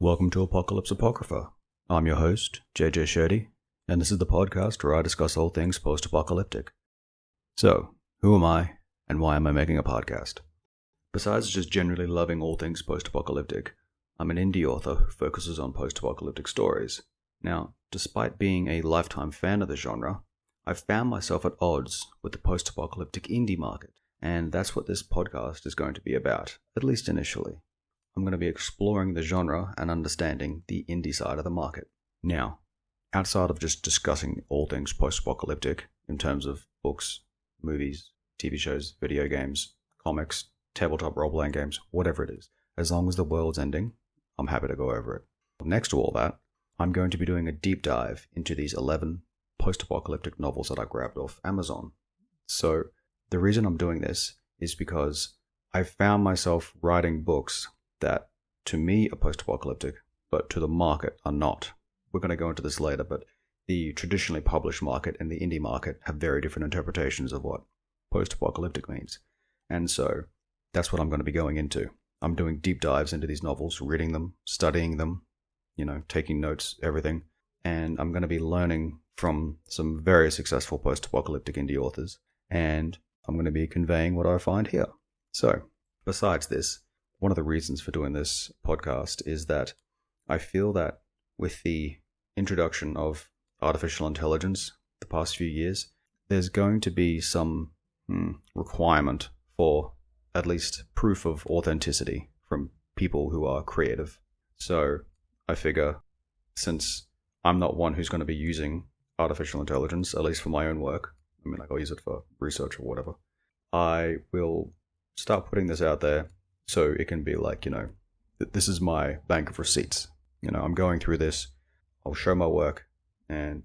Welcome to Apocrypha. I'm your host, JJ Sherdy, and this is the podcast where I discuss all things post-apocalyptic. So, who am I, and why am I making a podcast? Besides just generally loving all things post-apocalyptic, I'm an indie author who focuses on post-apocalyptic stories. Now, despite being a lifetime fan of the genre, I've found myself at odds with the post-apocalyptic indie market, and that's what this podcast is going to be about, at least initially. I'm going to be exploring the genre and understanding the indie side of the market. Now, outside of just discussing all things post-apocalyptic in terms of books, movies, TV shows, video games, comics, tabletop role-playing games, whatever it is, as long as the world's ending, I'm happy to go over it. Next to all that, I'm going to be doing a deep dive into these 11 post-apocalyptic novels that I grabbed off Amazon. So, the reason I'm doing this is because I found myself writing books that to me are post-apocalyptic, but to the market are not. We're going to go into this later, but the traditionally published market and the indie market have very different interpretations of what post-apocalyptic means. And so that's what I'm going to be going into. I'm doing deep dives into these novels, reading them, studying them, taking notes, everything. And I'm going to be learning from some very successful post-apocalyptic indie authors. And I'm going to be conveying what I find here. So, besides this, one of the reasons for doing this podcast is that I feel that with the introduction of artificial intelligence the past few years, there's going to be some requirement for at least proof of authenticity from people who are creative. So I figure since I'm not one who's going to be using artificial intelligence, at least for my own work, I'll use it for research or whatever, I will start putting this out there. So it can be like, this is my bank of receipts. I'm going through this, I'll show my work, and,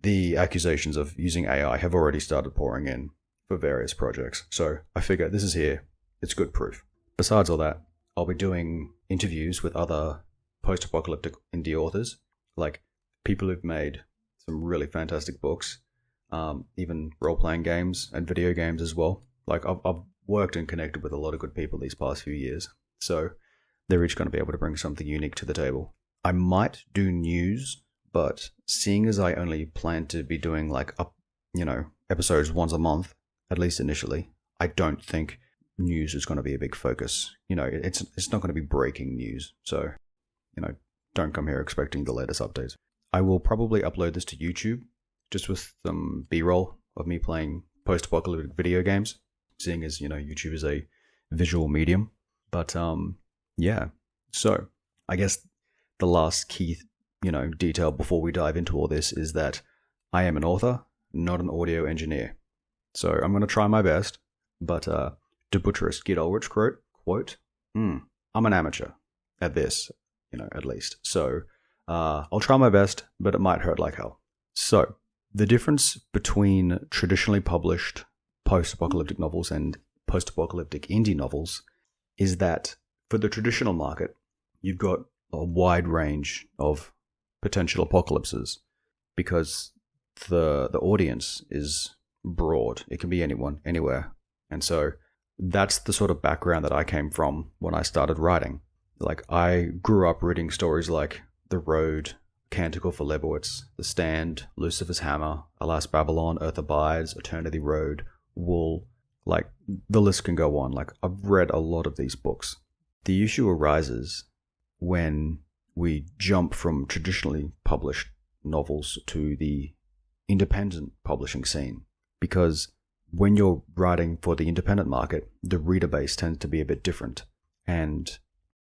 the accusations of using AI have already started pouring in for various projects. So I figure this is here, it's good proof. Besides all that, I'll be doing interviews with other post-apocalyptic indie authors, like people who've made some really fantastic books, even role-playing games and video games as well. Like I've worked and connected with a lot of good people these past few years, so they're each going to be able to bring something unique to the table. I might do news, but seeing as I only plan to be doing episodes once a month, at least initially, I don't think news is going to be a big focus. It's not going to be breaking news, so don't come here expecting the latest updates. I will probably upload this to YouTube, just with some B-roll of me playing post-apocalyptic video games, seeing as, YouTube is a visual medium. But, yeah. So, I guess the last key, detail before we dive into all this is that I am an author, not an audio engineer. So, I'm going to try my best, but, to butcher a Skid Ulrich quote, I'm an amateur at this, at least. So, I'll try my best, but it might hurt like hell. So, the difference between traditionally published post-apocalyptic novels and post-apocalyptic indie novels is that for the traditional market, you've got a wide range of potential apocalypses because the audience is broad. It can be anyone, anywhere. And so that's the sort of background that I came from when I started writing. Like, I grew up reading stories like The Road, Canticle for Lebowitz, The Stand, Lucifer's Hammer, Alas Babylon, Earth Abides, Eternity Road, Wool, the list can go on. I've read a lot of these books. The issue arises when we jump from traditionally published novels to the independent publishing scene. Because when you're writing for the independent market, the reader base tends to be a bit different. And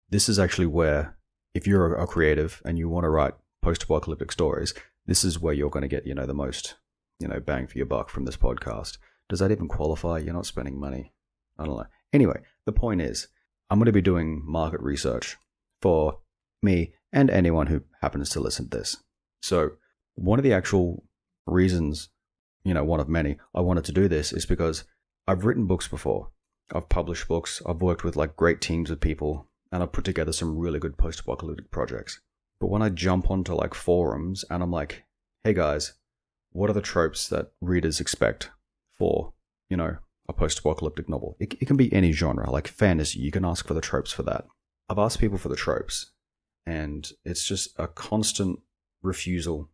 this is actually where, if you're a creative and you want to write post-apocalyptic stories, this is where you're going to get, the most, bang for your buck from this podcast. Does that even qualify? You're not spending money. I don't know. Anyway, the point is, I'm going to be doing market research for me and anyone who happens to listen to this. So one of the actual reasons, one of many, I wanted to do this is because I've written books before. I've published books. I've worked with great teams of people, and I've put together some really good post-apocalyptic projects. But when I jump onto forums and I'm like, hey guys, what are the tropes that readers expect for, a post-apocalyptic novel? It can be any genre, like fantasy. You can ask for the tropes for that. I've asked people for the tropes, and it's just a constant refusal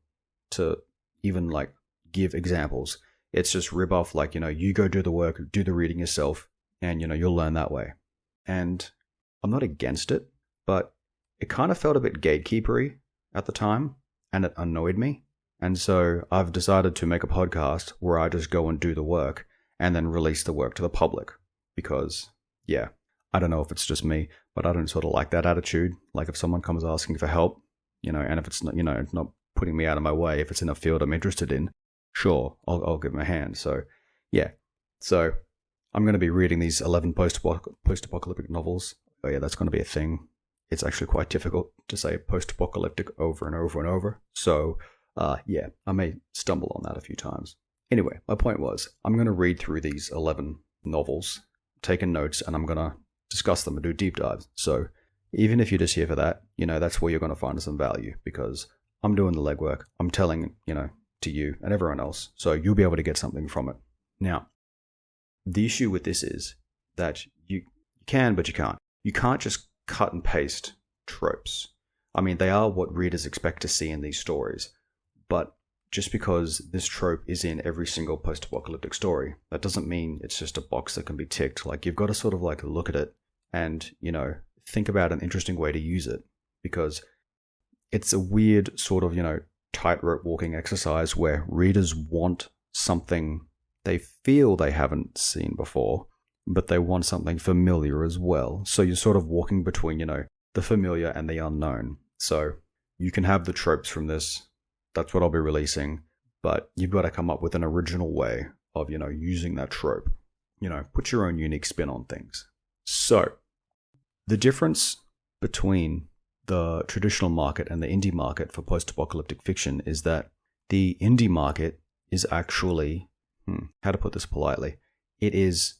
to even like give examples. It's just rib off like, you go do the work, do the reading yourself, and you'll learn that way. And I'm not against it, but it kind of felt a bit gatekeepery at the time, and it annoyed me. And so I've decided to make a podcast where I just go and do the work and then release the work to the public. Because, yeah, I don't know if it's just me, but I don't sort of like that attitude. Like if someone comes asking for help, and if it's not, it's not putting me out of my way, if it's in a field I'm interested in, sure, I'll give them a hand. So, yeah. So I'm going to be reading these 11 post-apocalyptic novels. Oh yeah, that's going to be a thing. It's actually quite difficult to say post-apocalyptic over and over and over. So, yeah, I may stumble on that a few times. Anyway, my point was, I'm going to read through these 11 novels, taking notes, and I'm going to discuss them and do deep dives. So even if you're just here for that, that's where you're going to find some value, because I'm doing the legwork. I'm telling, to you and everyone else. So you'll be able to get something from it. Now, the issue with this is that you can, but you can't. You can't just cut and paste tropes. I mean, they are what readers expect to see in these stories. But just because this trope is in every single post-apocalyptic story, that doesn't mean it's just a box that can be ticked. Like, you've got to sort of like look at it and, think about an interesting way to use it, because it's a weird sort of, tightrope walking exercise where readers want something they feel they haven't seen before, but they want something familiar as well. So you're sort of walking between, the familiar and the unknown. So you can have the tropes from this. That's what I'll be releasing. But you've got to come up with an original way of, using that trope. Put your own unique spin on things. So the difference between the traditional market and the indie market for post-apocalyptic fiction is that the indie market is actually, how to put this politely, it is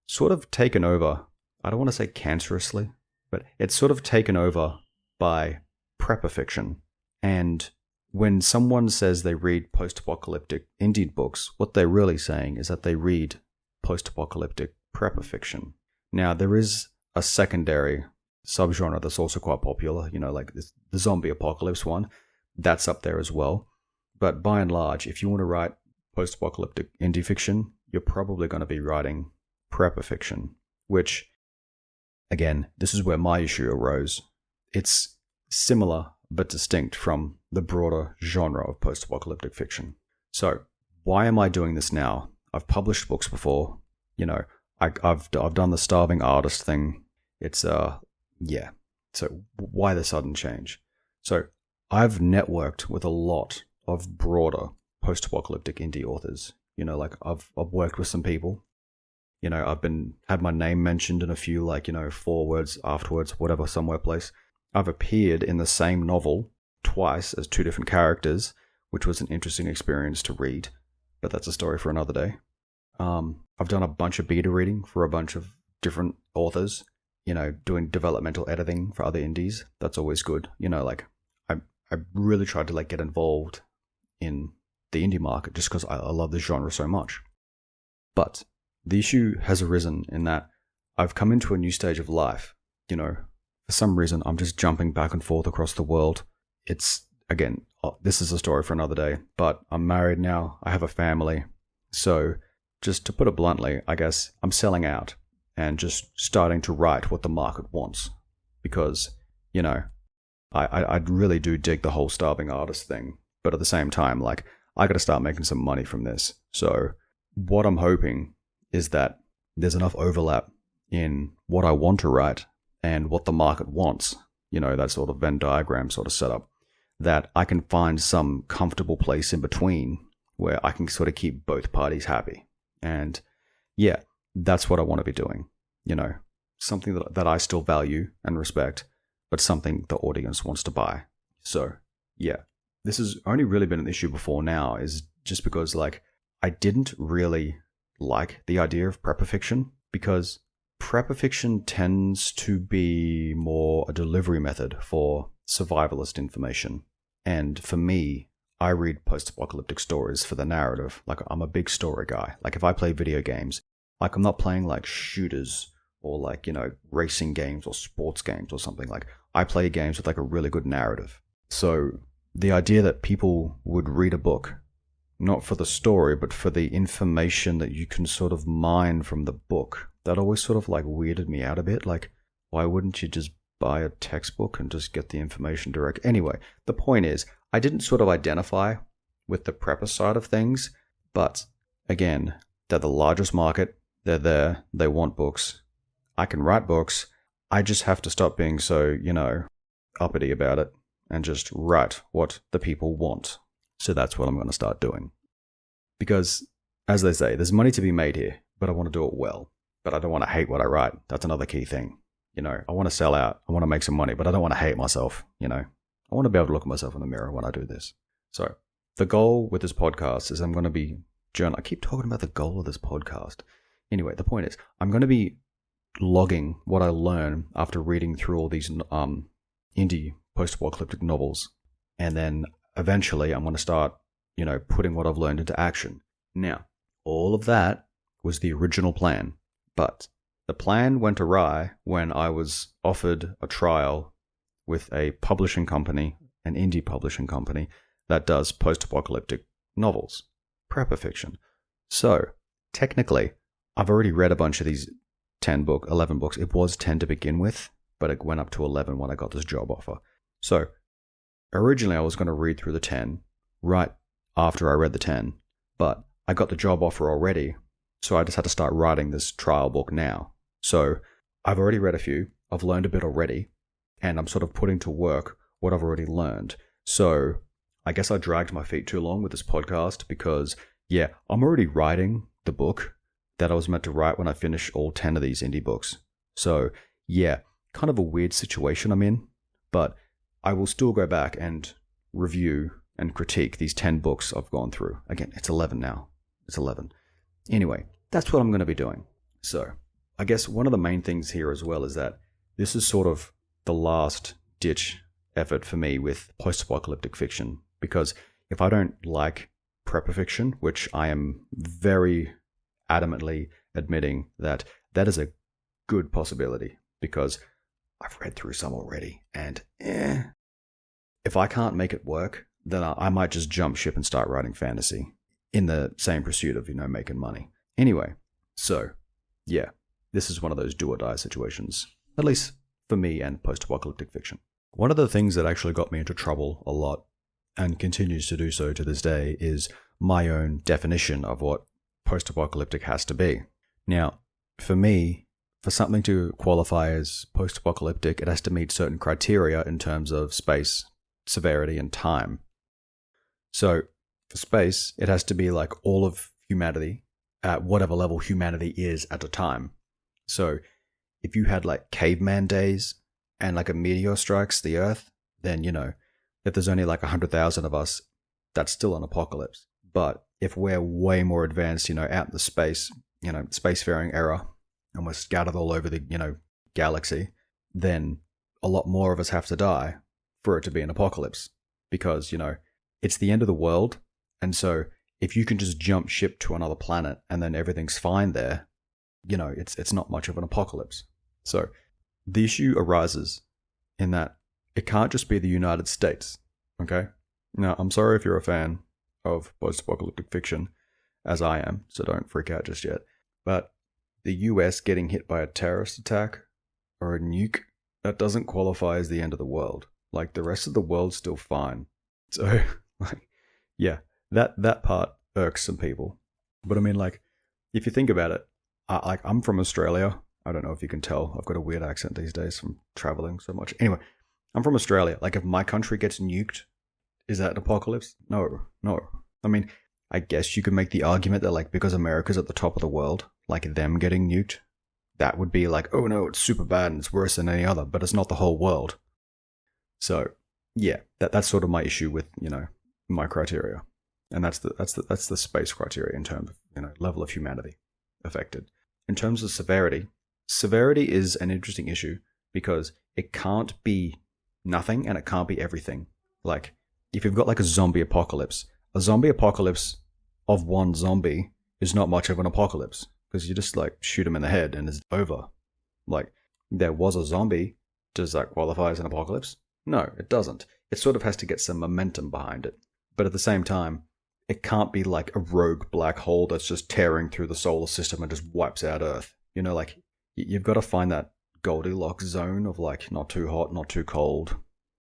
sort of taken over, I don't want to say cancerously, but it's sort of taken over by prepper fiction. And when someone says they read post-apocalyptic indie books, what they're really saying is that they read post-apocalyptic prepper fiction. Now, there is a secondary subgenre that's also quite popular, like the zombie apocalypse one. That's up there as well. But by and large, if you want to write post-apocalyptic indie fiction, you're probably going to be writing prepper fiction, which, again, this is where my issue arose. It's similar but distinct from the broader genre of post-apocalyptic fiction. So, why am I doing this now? I've published books before. I've done the starving artist thing. It's yeah. So why the sudden change? So I've networked with a lot of broader post-apocalyptic indie authors. I've worked with some people. I've had my name mentioned in a few, forewords, afterwards, whatever, somewhere place. I've appeared in the same novel twice as two different characters, which was an interesting experience to read, but that's a story for another day. I've done a bunch of beta reading for a bunch of different authors, doing developmental editing for other indies. That's always good. I really tried to get involved in the indie market just because I love this genre so much. But the issue has arisen in that I've come into a new stage of life. For some reason, I'm just jumping back and forth across the world. It's, again, this is a story for another day, but I'm married now. I have a family. So just to put it bluntly, I guess I'm selling out and just starting to write what the market wants. Because, I really do dig the whole starving artist thing. But at the same time, I got to start making some money from this. So what I'm hoping is that there's enough overlap in what I want to write and what the market wants, that sort of Venn diagram sort of setup, that I can find some comfortable place in between where I can sort of keep both parties happy. And yeah, that's what I want to be doing. Something that I still value and respect, but something the audience wants to buy. So yeah, this has only really been an issue before now, is just because I didn't really like the idea of prepper fiction, because prepper fiction tends to be more a delivery method for survivalist information. And for me, I read post-apocalyptic stories for the narrative. I'm a big story guy. If I play video games, I'm not playing shooters or racing games or sports games or something. I play games with like a really good narrative. So the idea that people would read a book, not for the story, but for the information that you can sort of mine from the book, that always sort of like weirded me out a bit. Like, why wouldn't you just buy a textbook and just get the information direct? Anyway, the point is, I didn't sort of identify with the prepper side of things, but again, they're the largest market. They're there. They want books. I can write books. I just have to stop being so, uppity about it and just write what the people want. So that's what I'm going to start doing. Because, as they say, there's money to be made here, but I want to do it well. But I don't want to hate what I write. That's another key thing. I want to sell out. I want to make some money, but I don't want to hate myself. I want to be able to look at myself in the mirror when I do this. So the goal with this podcast is I'm going to be I keep talking about the goal of this podcast. Anyway, the point is I'm going to be logging what I learn after reading through all these indie post-apocalyptic novels. And then eventually I'm going to start, putting what I've learned into action. Now, all of that was the original plan, but the plan went awry when I was offered a trial with a publishing company, an indie publishing company, that does post-apocalyptic novels, prepper fiction. So, technically, I've already read a bunch of these 11 books. It was 10 to begin with, but it went up to 11 when I got this job offer. So, originally I was going to read through the 10 right after I read the 10, but I got the job offer already, so I just had to start writing this trial book now. So, I've already read a few, I've learned a bit already, and I'm sort of putting to work what I've already learned. So, I guess I dragged my feet too long with this podcast because, I'm already writing the book that I was meant to write when I finish all 10 of these indie books. So, kind of a weird situation I'm in, but I will still go back and review and critique these 10 books I've gone through. Again, it's 11 now. It's 11. Anyway, that's what I'm going to be doing. So, I guess one of the main things here as well is that this is sort of the last ditch effort for me with post-apocalyptic fiction, because if I don't like prepper fiction, which I am very adamantly admitting that is a good possibility, because I've read through some already, and if I can't make it work, then I might just jump ship and start writing fantasy in the same pursuit of, making money. Anyway, so, this is one of those do or die situations, at least for me and post-apocalyptic fiction. One of the things that actually got me into trouble a lot, and continues to do so to this day, is my own definition of what post-apocalyptic has to be. Now, for me, for something to qualify as post-apocalyptic, it has to meet certain criteria in terms of space, severity, and time. So, for space, it has to be like all of humanity at whatever level humanity is at a time. So, if you had like caveman days and like a meteor strikes the Earth, then, if there's only like 100,000 of us, that's still an apocalypse. But if we're way more advanced, out in the space, spacefaring era, and we're scattered all over the, galaxy, then a lot more of us have to die for it to be an apocalypse. Because, it's the end of the world. And so if you can just jump ship to another planet and then everything's fine there, it's not much of an apocalypse. So the issue arises in that it can't just be the United States, okay? Now, I'm sorry if you're a fan of post-apocalyptic fiction, as I am, so don't freak out just yet. But the US getting hit by a terrorist attack or a nuke, that doesn't qualify as the end of the world. Like, the rest of the world's still fine. So, that part irks some people. But I mean, like, if you think about it, I'm from Australia. I don't know if you can tell. I've got a weird accent these days from traveling so much. Anyway, I'm from Australia. Like, if my country gets nuked, is that an apocalypse? No. I mean, I guess you could make the argument that, like, because America's at the top of the world, like, them getting nuked, that would be like, oh no, it's super bad and it's worse than any other, but it's not the whole world. So, that's sort of my issue with, my criteria. And that's the space criteria in terms of, level of humanity affected. In terms of severity is an interesting issue because it can't be nothing and it can't be everything. Like, if you've got like a zombie apocalypse of one zombie is not much of an apocalypse because you just like shoot him in the head and it's over. Like, there was a zombie Does that qualify as an apocalypse? No, it doesn't. It sort of has to get some momentum behind it. But at the same time, it can't be like a rogue black hole that's just tearing through the solar system and just wipes out Earth. You know, like, you've got to find that Goldilocks zone of like not too hot, not too cold.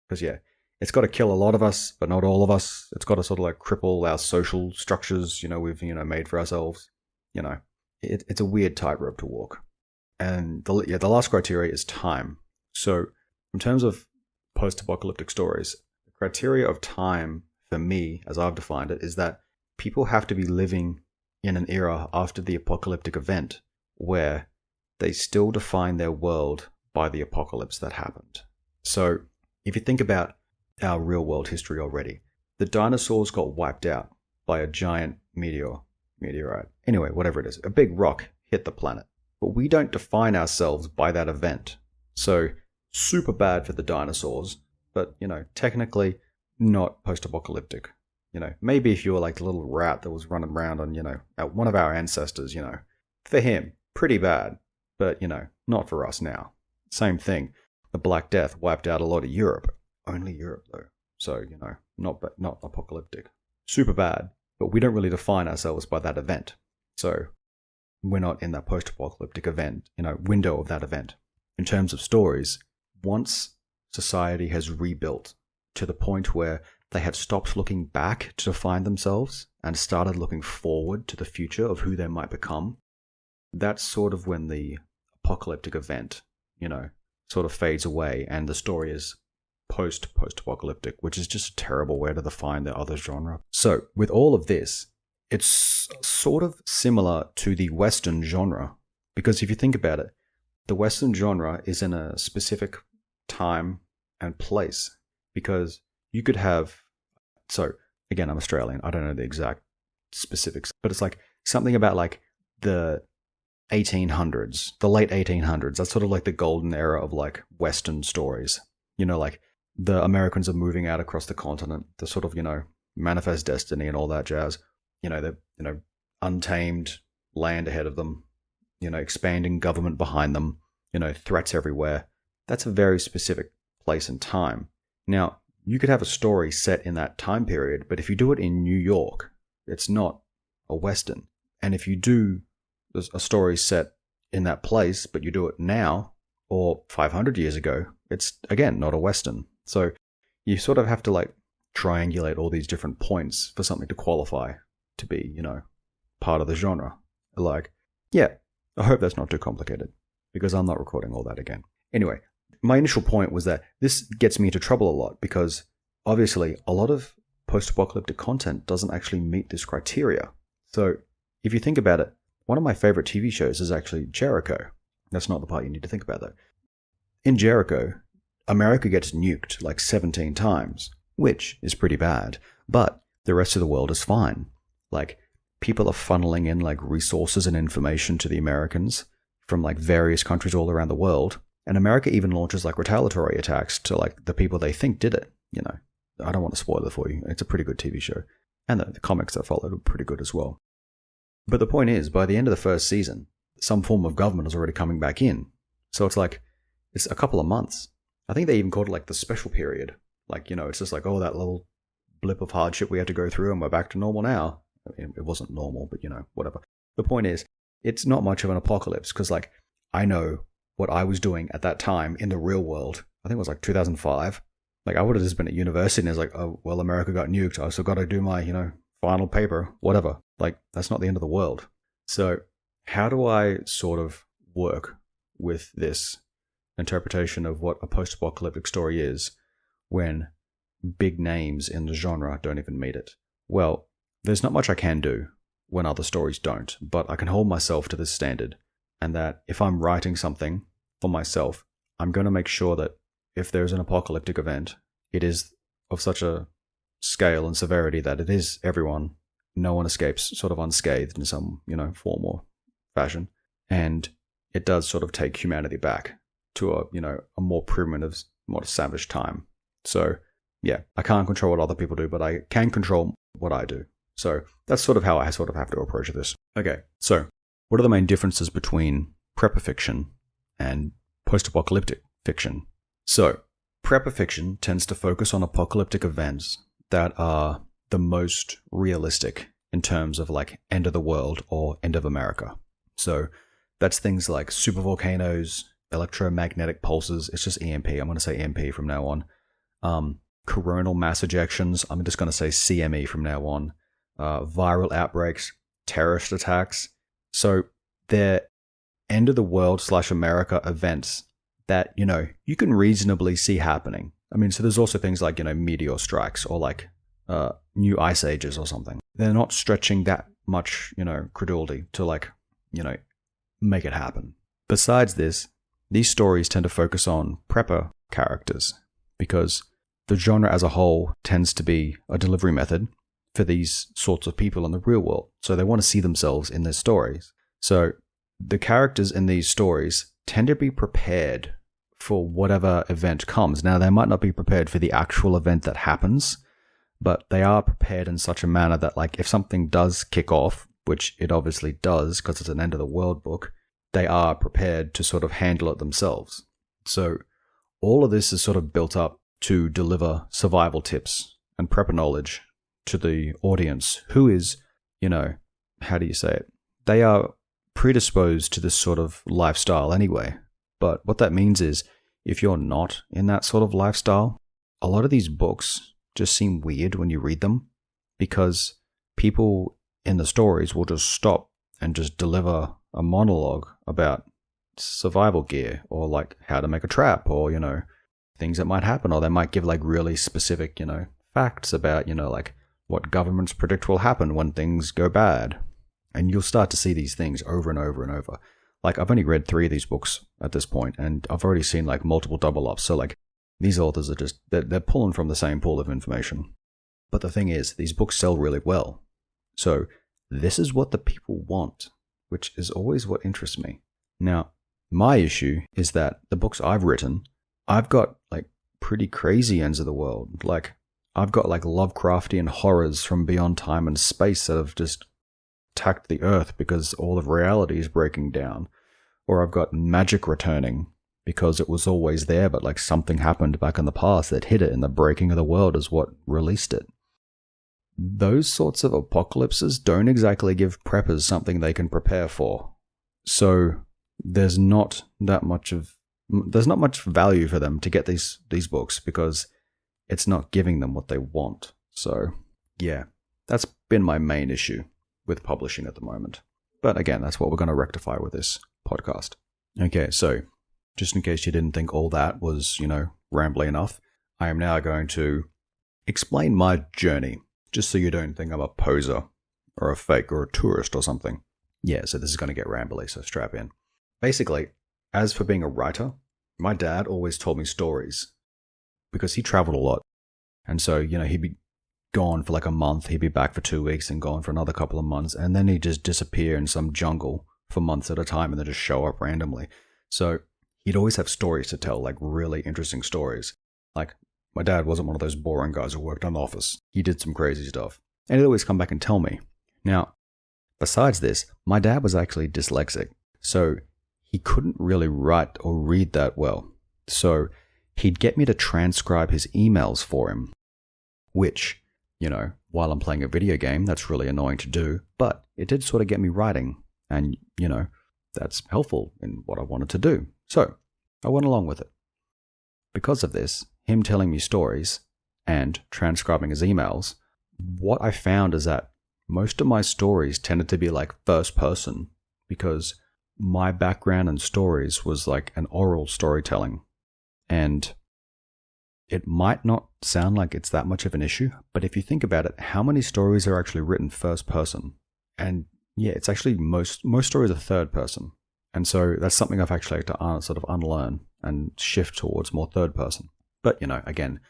Because yeah, it's got to kill a lot of us, but not all of us. It's got to sort of like cripple our social structures, we've, made for ourselves. It's a weird tightrope to walk. And the last criteria is time. So in terms of post-apocalyptic stories, the criteria of time for me, as I've defined it, is that people have to be living in an era after the apocalyptic event where they still define their world by the apocalypse that happened. So if you think about our real world history already, the dinosaurs got wiped out by a giant meteorite. Anyway, whatever it is, a big rock hit the planet. But we don't define ourselves by that event. So super bad for the dinosaurs, but, technically not post-apocalyptic. Maybe if you were like the little rat that was running around on, one of our ancestors, for him, pretty bad. But, not for us now. Same thing. The Black Death wiped out a lot of Europe. Only Europe, though. So, not apocalyptic. Super bad. But we don't really define ourselves by that event. So, we're not in that post-apocalyptic event, window of that event. In terms of stories, once society has rebuilt to the point where they have stopped looking back to define themselves and started looking forward to the future of who they might become, that's sort of when the apocalyptic event, sort of fades away and the story is post-apocalyptic, which is just a terrible way to define the other genre. So with all of this, it's sort of similar to the Western genre, because if you think about it, the Western genre is in a specific time and place, because you could have, so again, I'm Australian, I don't know the exact specifics, but it's like something about like the 1800s, the late 1800s. That's sort of like the golden era of like Western stories. Like the Americans are moving out across the continent, the sort of, manifest destiny and all that jazz. The, untamed land ahead of them, expanding government behind them, threats everywhere. That's a very specific place and time. Now, you could have a story set in that time period, but if you do it in New York, it's not a Western. And if you do a story set in that place, but you do it now or 500 years ago, it's, again, not a Western. So you sort of have to like triangulate all these different points for something to qualify to be, part of the genre. Like, yeah, I hope that's not too complicated because I'm not recording all that again. Anyway, my initial point was that this gets me into trouble a lot because obviously a lot of post-apocalyptic content doesn't actually meet this criteria. So if you think about it, one of my favorite TV shows is actually Jericho. That's not the part you need to think about though. In Jericho, America gets nuked like 17 times, which is pretty bad, but the rest of the world is fine. Like, people are funneling in like resources and information to the Americans from like various countries all around the world. And America even launches like retaliatory attacks to like the people they think did it. I don't want to spoil it for you. It's a pretty good TV show. And the comics that followed are pretty good as well. But the point is, by the end of the first season, some form of government is already coming back in. So it's like, it's a couple of months. I think they even called it like the special period. Like, it's just like, oh, that little blip of hardship we had to go through and we're back to normal now. I mean, it wasn't normal, but whatever. The point is, it's not much of an apocalypse because like, I know what I was doing at that time in the real world. I think it was like 2005. Like, I would have just been at university and it's like, oh, well, America got nuked. I still got to do my, final paper, whatever. Like, that's not the end of the world. So how do I sort of work with this interpretation of what a post-apocalyptic story is when big names in the genre don't even meet it? Well, there's not much I can do when other stories don't, but I can hold myself to this standard, and that if I'm writing something for myself, I'm going to make sure that if there's an apocalyptic event, it is of such a scale and severity that it is everyone. No one escapes sort of unscathed in some, form or fashion. And it does sort of take humanity back to a more primitive, more savage time. So, yeah, I can't control what other people do, but I can control what I do. So that's sort of how I sort of have to approach this. Okay, so what are the main differences between prepper fiction and post-apocalyptic fiction? So, prepper fiction tends to focus on apocalyptic events that are the most realistic in terms of like end of the world or end of America. So, that's things like supervolcanoes, electromagnetic pulses. It's just EMP. I'm going to say EMP from now on. Coronal mass ejections. I'm just going to say CME from now on. Viral outbreaks, terrorist attacks. So they're end of the world / America events that, you can reasonably see happening. I mean, so there's also things like, meteor strikes or like new ice ages or something. They're not stretching that much, credulity to like, make it happen. Besides this, these stories tend to focus on prepper characters because the genre as a whole tends to be a delivery method for these sorts of people in the real world. So they want to see themselves in their stories. So the characters in these stories tend to be prepared for whatever event comes. Now, they might not be prepared for the actual event that happens, but they are prepared in such a manner that, like, if something does kick off, which it obviously does because it's an end of the world book, they are prepared to sort of handle it themselves. So all of this is sort of built up to deliver survival tips and prepper knowledge to the audience who is, how do you say it? They are predisposed to this sort of lifestyle anyway. But what that means is if you're not in that sort of lifestyle, a lot of these books just seem weird when you read them because people in the stories will just stop and just deliver a monologue about survival gear or like how to make a trap or, things that might happen, or they might give like really specific, facts about, like what governments predict will happen when things go bad. And you'll start to see these things over and over and over. Like I've only read 3 of these books at this point, and I've already seen like multiple double ups. So like these authors are just, they're pulling from the same pool of information. But the thing is, these books sell really well. So this is what the people want, which is always what interests me. Now, my issue is that the books I've written, I've got like pretty crazy ends of the world. Like I've got like Lovecraftian horrors from beyond time and space that have just attacked the earth because all of reality is breaking down. Or I've got magic returning because it was always there, but like something happened back in the past that hid it, and the breaking of the world is what released it. Those sorts of apocalypses don't exactly give preppers something they can prepare for. So there's not much value for them to get these books because it's not giving them what they want. So yeah, that's been my main issue with publishing at the moment. But again, that's what we're going to rectify with this podcast. Okay, so just in case you didn't think all that was, rambly enough, I am now going to explain my journey, just so you don't think I'm a poser or a fake or a tourist or something. Yeah, so this is going to get rambly, so strap in. Basically, as for being a writer, my dad always told me stories because he traveled a lot. And so, he'd be gone for like a month, he'd be back for 2 weeks and gone for another couple of months, and then he'd just disappear in some jungle for months at a time and then just show up randomly. So he'd always have stories to tell, like really interesting stories. Like, my dad wasn't one of those boring guys who worked in the office. He did some crazy stuff. And he'd always come back and tell me. Now, besides this, my dad was actually dyslexic. So he couldn't really write or read that well. So he'd get me to transcribe his emails for him, which, while I'm playing a video game, that's really annoying to do, but it did sort of get me writing, and, that's helpful in what I wanted to do. So I went along with it. Because of this, him telling me stories and transcribing his emails, what I found is that most of my stories tended to be like first person because my background and stories was like an oral storytelling. And it might not sound like it's that much of an issue, but if you think about it, how many stories are actually written first person? And yeah, it's actually most stories are third person. And so that's something I've actually had to sort of unlearn and shift towards more third person. But, again,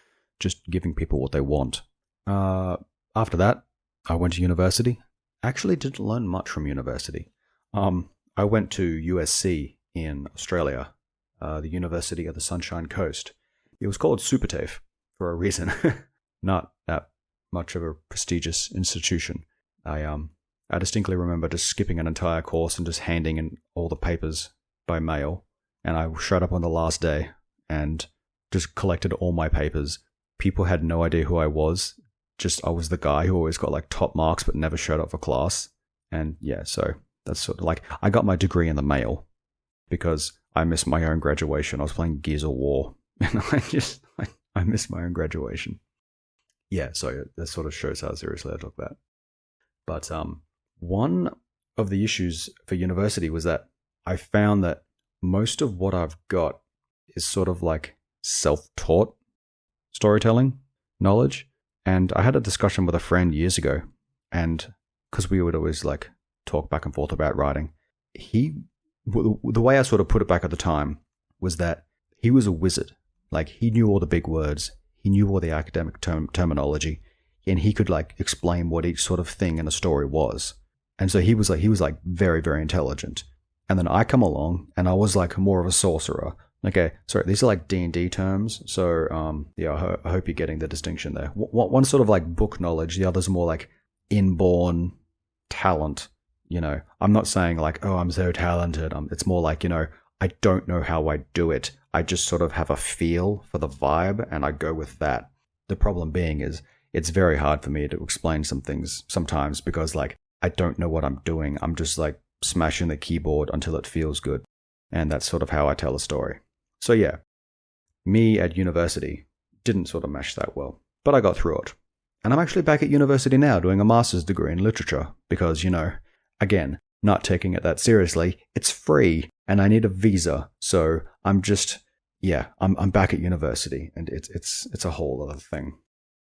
just giving people what they want. After that, I went to university. Actually didn't learn much from university. I went to USC in Australia, the University of the Sunshine Coast. It was called Super TAFE for a reason. Not that much of a prestigious institution. I distinctly remember just skipping an entire course and just handing in all the papers by mail. And I showed up on the last day, and just collected all my papers. People had no idea who I was. Just I was the guy who always got like top marks but never showed up for class. And yeah, so that's sort of like, I got my degree in the mail because I missed my own graduation. I was playing Gears of War and I missed my own graduation. Yeah, so that sort of shows how seriously I took that. But one of the issues for university was that I found that most of what I've got is sort of like self-taught storytelling knowledge. And I had a discussion with a friend years ago, and because we would always like talk back and forth about writing, the way I sort of put it back at the time was that he was a wizard. Like, he knew all the big words, he knew all the academic terminology, and he could like explain what each sort of thing in a story was. And so he was like very, very intelligent. And then I come along and I was like more of a sorcerer. Okay, sorry, these are like D&D terms. So yeah, I hope you're getting the distinction there. One sort of like book knowledge, the other's more like inborn talent. You know, I'm not saying like, oh, I'm so talented. It's more like, you know, I don't know how I do it. I just sort of have a feel for the vibe and I go with that. The problem being is it's very hard for me to explain some things sometimes because like I don't know what I'm doing. I'm just like smashing the keyboard until it feels good. And that's sort of how I tell a story. So yeah, me at university didn't sort of mesh that well, but I got through it. And I'm actually back at university now doing a master's degree in literature because, you know, again, not taking it that seriously, it's free and I need a visa. So I'm just, yeah, I'm back at university and it's a whole other thing.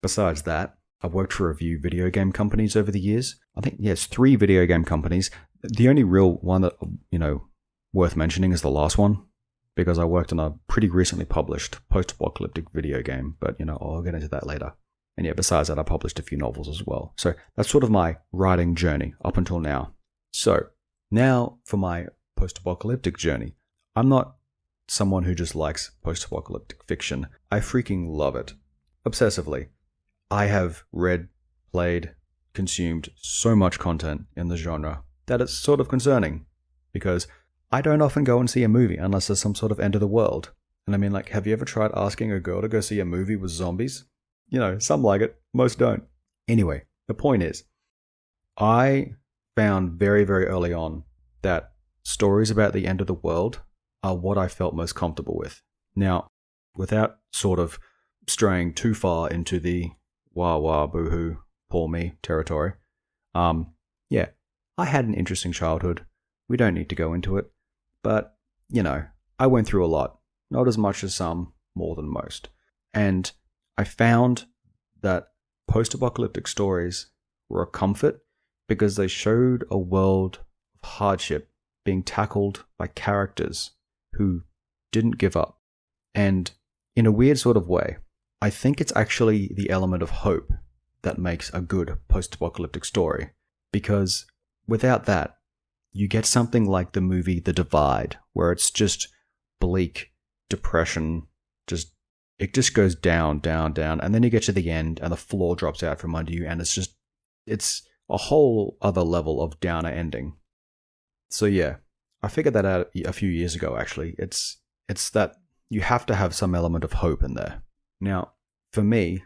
Besides that, I've worked for a few video game companies over the years. I think, yes, 3 video game companies. The only real one that, you know, worth mentioning is the last one, because I worked on a pretty recently published post-apocalyptic video game, but, you know, I'll get into that later. And yeah, besides that, I published a few novels as well. So that's sort of my writing journey up until now. So now for my post-apocalyptic journey. I'm not someone who just likes post-apocalyptic fiction. I freaking love it. Obsessively. I have read, played, consumed so much content in the genre that it's sort of concerning, because I don't often go and see a movie unless there's some sort of end of the world. And I mean, like, have you ever tried asking a girl to go see a movie with zombies? You know, some like it, most don't. Anyway, the point is, I found very, very early on that stories about the end of the world are what I felt most comfortable with. Now, without sort of straying too far into the wah wah boo-hoo, poor me territory, yeah, I had an interesting childhood. We don't need to go into it. But, you know, I went through a lot. Not as much as some, more than most. And I found that post-apocalyptic stories were a comfort because they showed a world of hardship being tackled by characters who didn't give up. And in a weird sort of way, I think it's actually the element of hope that makes a good post-apocalyptic story. Because without that, you get something like the movie The Divide, where it's just bleak, depression, it just goes down, down, down, and then you get to the end and the floor drops out from under you, and it's a whole other level of downer ending. So yeah, I figured that out a few years ago, actually. It's that you have to have some element of hope in there. Now, for me,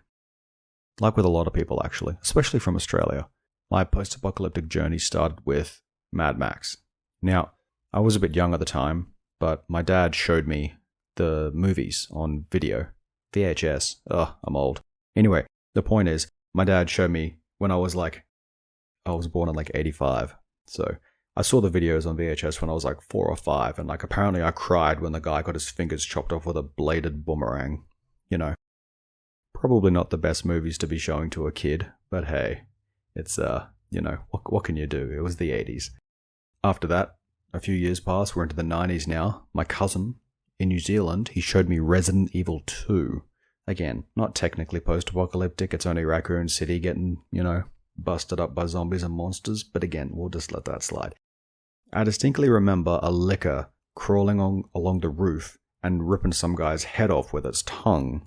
like with a lot of people actually, especially from Australia, my post-apocalyptic journey started with Mad Max. Now, I was a bit young at the time, but my dad showed me the movies on video. VHS. Ugh, I'm old. Anyway, the point is, my dad showed me when I was born in like 85. So I saw the videos on VHS when I was like 4 or 5, and like apparently I cried when the guy got his fingers chopped off with a bladed boomerang. You know, probably not the best movies to be showing to a kid, but hey, it's you know, what can you do? It was the 80s. After that, a few years passed, we're into the 90s now. My cousin in New Zealand, he showed me Resident Evil 2. Again, not technically post-apocalyptic, it's only Raccoon City getting, you know, busted up by zombies and monsters, but again, we'll just let that slide. I distinctly remember a licker crawling along the roof and ripping some guy's head off with its tongue.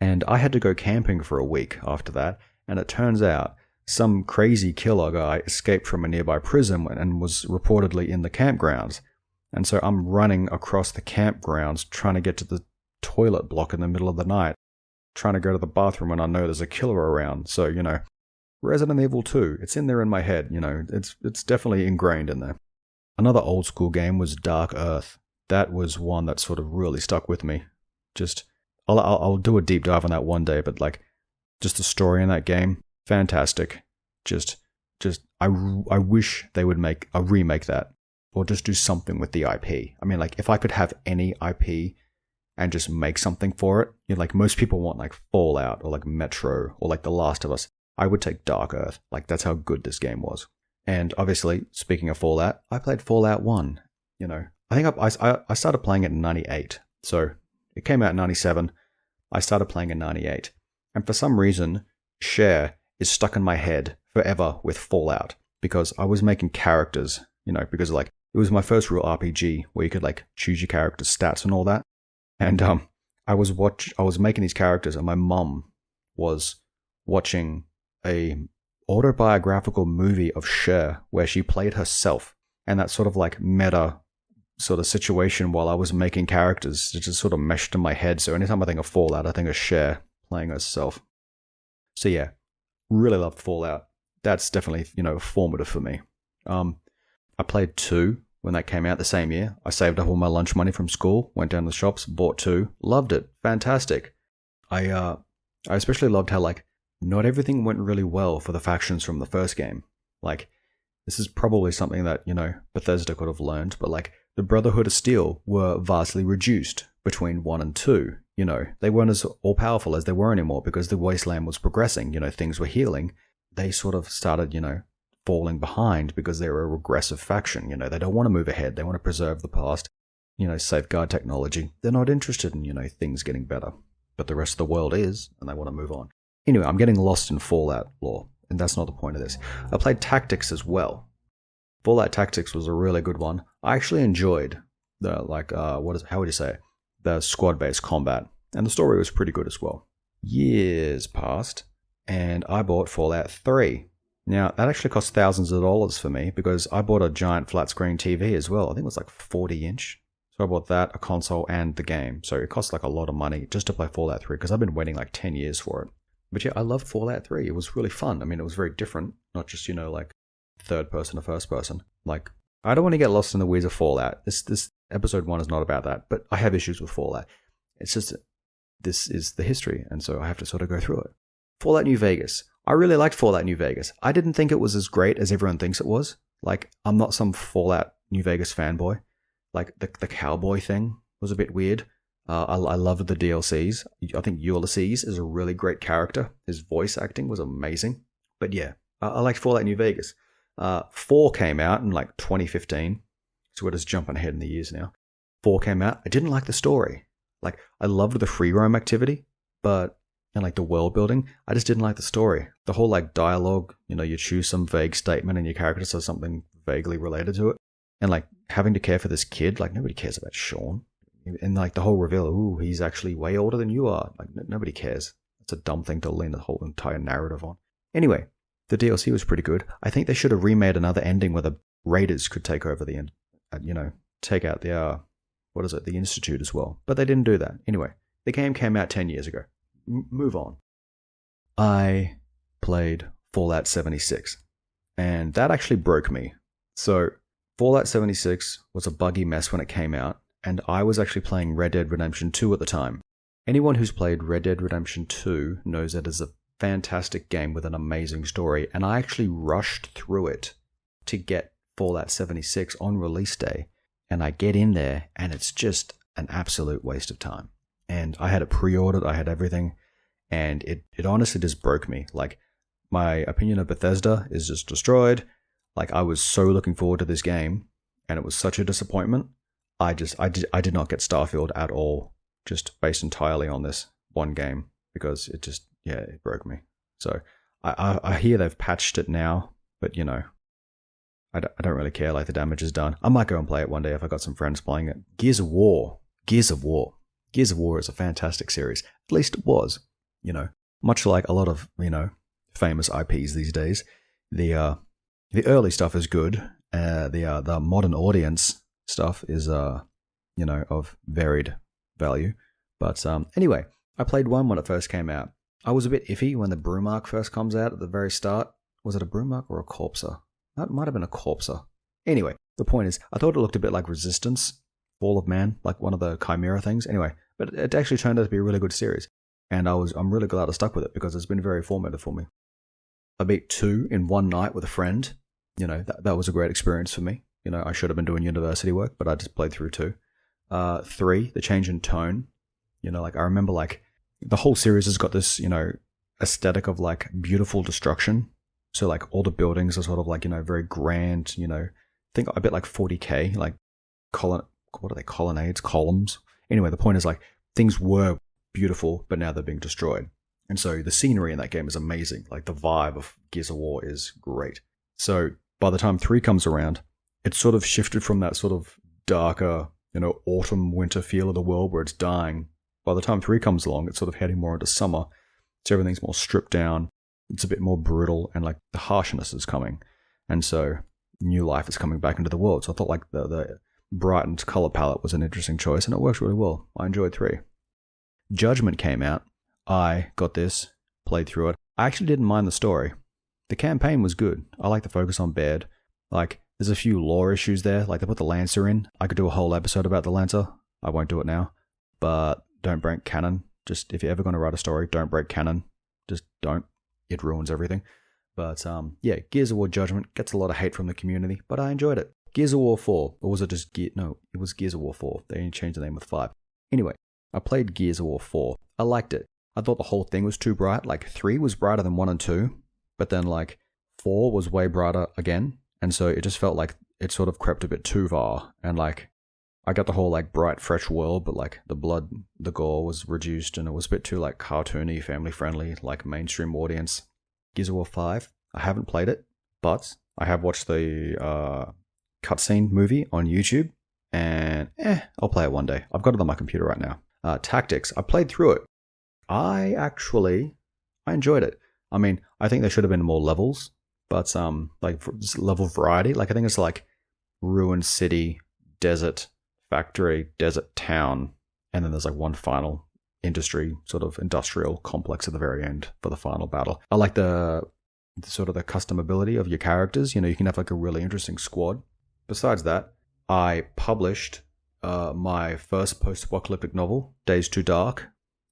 And I had to go camping for a week after that, and it turns out some crazy killer guy escaped from a nearby prison and was reportedly in the campgrounds. And so I'm running across the campgrounds trying to get to the toilet block in the middle of the night, trying to go to the bathroom when I know there's a killer around. So, Resident Evil 2, it's in there in my head, it's definitely ingrained in there. Another old school game was Dark Earth. That was one that sort of really stuck with me. Just, I'll do a deep dive on that one day, but just the story in that game, fantastic. I wish they would make a remake that, or just do something with the IP. I mean, if I could have any IP and just make something for it, most people want Fallout or Metro or The Last of Us. I would take Dark Earth. That's how good this game was. And obviously, speaking of Fallout, I played Fallout 1. I think I started playing it in 98. So it came out in 97. I started playing in 98. And for some reason, Cher is stuck in my head forever with Fallout. Because I was making characters, because it was my first real RPG where you could choose your character's stats and all that. And I was making these characters, and my mum was watching a autobiographical movie of Cher where she played herself, and that sort of meta sort of situation while I was making characters, it just sort of meshed in my head. So anytime I think of Fallout, I think of Cher playing herself. So yeah, really loved Fallout. That's definitely, formative for me. I played 2 when that came out the same year. I saved up all my lunch money from school, went down to the shops, bought 2, loved it, fantastic. I especially loved how not everything went really well for the factions from the first game. This is probably something that, Bethesda could have learned, but the Brotherhood of Steel were vastly reduced between 1 and 2. They weren't as all-powerful as they were anymore because the Wasteland was progressing, things were healing. They sort of started, falling behind because they're a regressive faction. They don't want to move ahead. They want to preserve the past, safeguard technology. They're not interested in, things getting better. But the rest of the world is, and they want to move on. Anyway, I'm getting lost in Fallout lore, and that's not the point of this. I played Tactics as well. Fallout Tactics was a really good one. I actually enjoyed the, how would you say it? The squad-based combat, and the story was pretty good as well. Years passed, and I bought Fallout 3. Now, that actually cost thousands of dollars for me because I bought a giant flat-screen TV as well. I think it was 40-inch. So I bought that, a console, and the game. So it cost a lot of money just to play Fallout 3 because I've been waiting 10 years for it. But yeah, I loved Fallout 3. It was really fun. I mean, it was very different. Not just, third person or first person. I don't want to get lost in the weeds of Fallout. This episode 1 is not about that. But I have issues with Fallout. It's just, this is the history. And so I have to sort of go through it. Fallout New Vegas. I really liked Fallout New Vegas. I didn't think it was as great as everyone thinks it was. I'm not some Fallout New Vegas fanboy. The cowboy thing was a bit weird. I loved the DLCs. I think Ulysses is a really great character. His voice acting was amazing. But yeah, I liked Fallout New Vegas. 4 came out in 2015. So we're just jumping ahead in the years now. 4 came out. I didn't like the story. I loved the free roam activity, but and the world building, I just didn't like the story. The whole dialogue, you choose some vague statement and your character says something vaguely related to it. And having to care for this kid, nobody cares about Sean. And the whole reveal, ooh, he's actually way older than you are. Nobody cares. It's a dumb thing to lean the whole entire narrative on. Anyway, the DLC was pretty good. I think they should have remade another ending where the Raiders could take over the end, take out the, the Institute as well. But they didn't do that. Anyway, the game came out 10 years ago. Move on. I played Fallout 76, and that actually broke me. So, Fallout 76 was a buggy mess when it came out, and I was actually playing Red Dead Redemption 2 at the time. Anyone who's played Red Dead Redemption 2 knows that it's a fantastic game with an amazing story, and I actually rushed through it to get Fallout 76 on release day, and I get in there, and it's just an absolute waste of time. And I had it pre-ordered, I had everything, and it honestly just broke me. My opinion of Bethesda is just destroyed. I was so looking forward to this game, and it was such a disappointment. I did not get Starfield at all, just based entirely on this one game, because it just, it broke me. So, I hear they've patched it now, but I don't really care, the damage is done. I might go and play it one day if I got some friends playing it. Gears of War is a fantastic series. At least it was, much like a lot of, famous IPs these days. The early stuff is good. The modern audience stuff is, of varied value. But anyway, I played 1 when it first came out. I was a bit iffy when the Brumark first comes out at the very start. Was it a Brumark or a Corpser? That might have been a Corpser. Anyway, the point is, I thought it looked a bit like Resistance, Fall of Man, like one of the Chimera things. Anyway, but it actually turned out to be a really good series. And I'm really glad I stuck with it because it's been very formative for me. I beat 2 in one night with a friend. That was a great experience for me. I should have been doing university work, but I just played through 2. 3, the change in tone. I remember the whole series has got this, aesthetic of beautiful destruction. So all the buildings are sort of very grand, think a bit like 40K, what are they, colonnades, columns? Anyway, the point is things were beautiful, but now they're being destroyed. And so the scenery in that game is amazing. The vibe of Gears of War is great. So by the time 3 comes around, it's sort of shifted from that sort of darker, autumn, winter feel of the world where it's dying. By the time 3 comes along, it's sort of heading more into summer. So everything's more stripped down. It's a bit more brutal, and the harshness is coming. And so new life is coming back into the world. So I thought the brightened color palette was an interesting choice, and it works really well. I enjoyed 3. Judgment came out. I got this, played through it. I actually didn't mind the story. The campaign was good. I like the focus on Baird. There's a few lore issues there. They put the Lancer in. I could do a whole episode about the Lancer. I won't do it now. But don't break canon. Just, if you're ever going to write a story, don't break canon. Just don't. It ruins everything. But, yeah, Gears of War Judgment gets a lot of hate from the community, but I enjoyed it. Gears of War 4. Or was it just No, it was Gears of War 4. They only changed the name with 5. Anyway, I played Gears of War 4. I liked it. I thought the whole thing was too bright. 3 was brighter than 1 and 2, but then 4 was way brighter again, and so it just felt like it sort of crept a bit too far. And I got the whole bright, fresh world, but the blood, the gore was reduced, and it was a bit too cartoony, family friendly, mainstream audience. Gears of War 5. I haven't played it, but I have watched the cutscene movie on YouTube, and I'll play it one day. I've got it on my computer right now. Tactics. I played through it. I enjoyed it. I mean, I think there should have been more levels, but level variety. I think it's ruined city, desert, factory, desert town, and then there's one final industry, sort of industrial complex at the very end for the final battle. I like the sort of the customability of your characters. You can have a really interesting squad. Besides that, I published my first post-apocalyptic novel, Days Too Dark,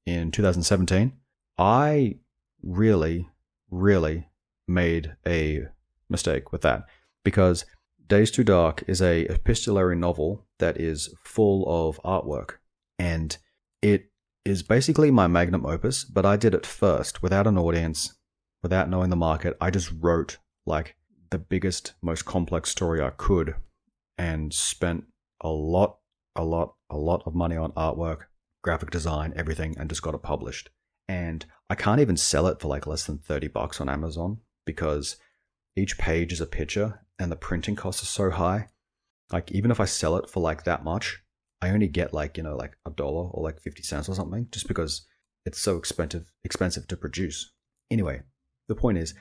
in 2017. I really, really made a mistake with that, because Days Too Dark is a epistolary novel that is full of artwork, and it is basically my magnum opus, but I did it first, without an audience, without knowing the market. I just wrote the biggest, most complex story I could, and spent a lot of money on artwork, graphic design, everything, and just got it published. And I can't even sell it for less than $30 on Amazon, because each page is a picture and the printing costs are so high. Even if I sell it for that much, I only get $1 or 50 cents or something, just because it's so expensive to produce. Anyway, the point is,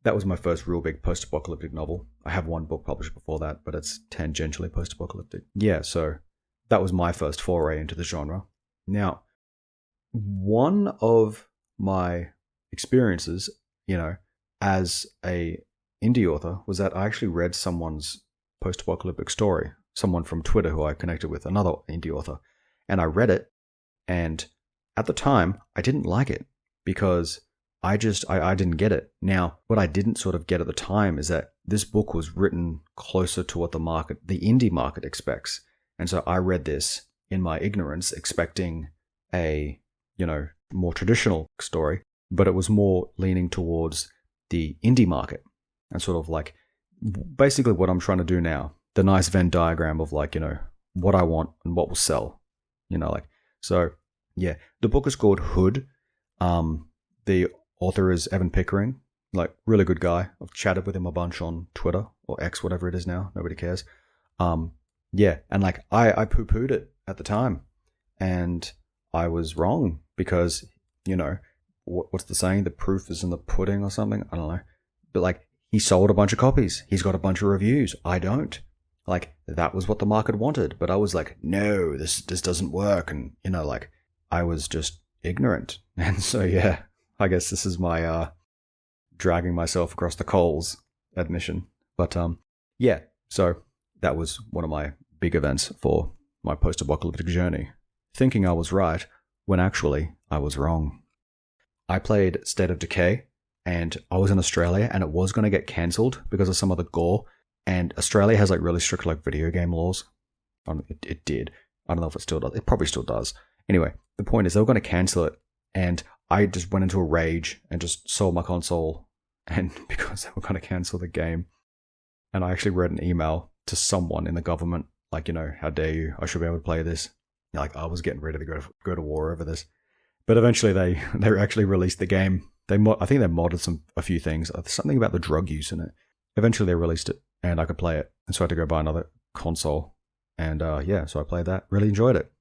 that was my first real big post-apocalyptic novel. I have one book published before that, but it's tangentially post-apocalyptic. Yeah, so that was my first foray into the genre. Now, one of my experiences, as a indie author, was that I actually read someone's post-apocalyptic story, someone from Twitter who I connected with, another indie author, and I read it, and at the time, I didn't like it, because I didn't get it. Now, what I didn't sort of get at the time is that this book was written closer to what the indie market expects. And so I read this in my ignorance, expecting a, more traditional story, but it was more leaning towards the indie market, and sort of basically what I'm trying to do now, the nice Venn diagram of what I want and what will sell, so yeah, the book is called Hood. The author is Evan Pickering, really good guy. I've chatted with him a bunch on Twitter, or X, whatever it is now. Nobody cares. Yeah, and I poo-pooed it at the time, and I was wrong, because, what's the saying? The proof is in the pudding or something? I don't know. But he sold a bunch of copies. He's got a bunch of reviews. I don't. That was what the market wanted. But I was no, this doesn't work. And, I was just ignorant. And so, yeah, I guess this is my dragging myself across the coals admission. But yeah, so that was one of my big events for my post-apocalyptic journey. Thinking I was right when actually I was wrong. I played State of Decay, and I was in Australia, and it was going to get cancelled because of some of the gore. And Australia has like really strict like video game laws. It did. I don't know if it still does. It probably still does. Anyway, the point is they were going to cancel it, and I just went into a rage and just sold my console, and because they were going to cancel the game. And I actually wrote an email to someone in the government, like, you know, how dare you? I should be able to play this. Like, I was getting ready to go to war over this. But eventually they actually released the game. I think they modded a few things. Something about the drug use in it. Eventually they released it, and I could play it. And so I had to go buy another console. And yeah, so I played that. Really enjoyed it.